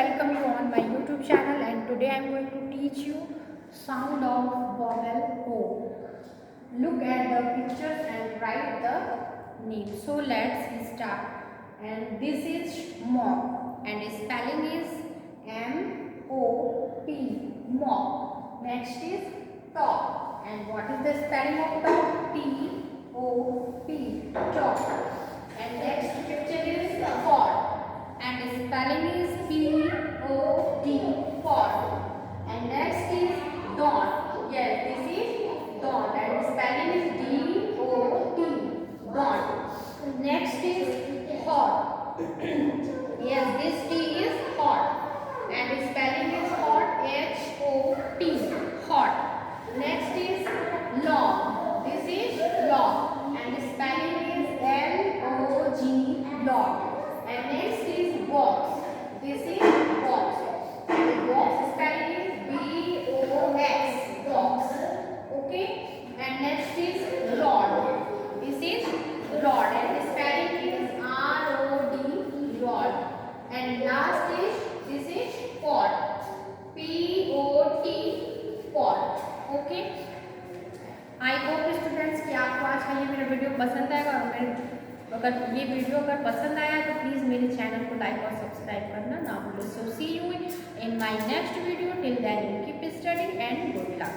welcome you on my YouTube channel, and today I am going to teach you sound of vowel O. Look at the pictures and write the name. So let's start. And this is mop, and spelling is M-O-P, mop. Next is top, and what is the spelling of top? T-O-P, top. And next picture is pot, and spelling is P-O-D, pot. And next is dot. Yes, this is dot, and spelling is D-O-T, dot. Next is hot. Yes, this T is hot, and spelling is hot, H-O-T, hot. Next is log. This is log, and spelling is L-O-G, log. And next is box. This is box, and box spelling is B-O-X, box. Okay. And next is rod. This is rod, and spelling is R-O-D, rod. And last is this is pot, P-O-T, pot. Okay. I hope students कि आपको आज का ये मेरा video पसंद आएगा, और अगर ये वीडियो अगर पसंद आया तो प्लीज़ मेरे चैनल को लाइक और सब्सक्राइब करना ना भूलें. So see you in my next video. Till then keep studying and good luck.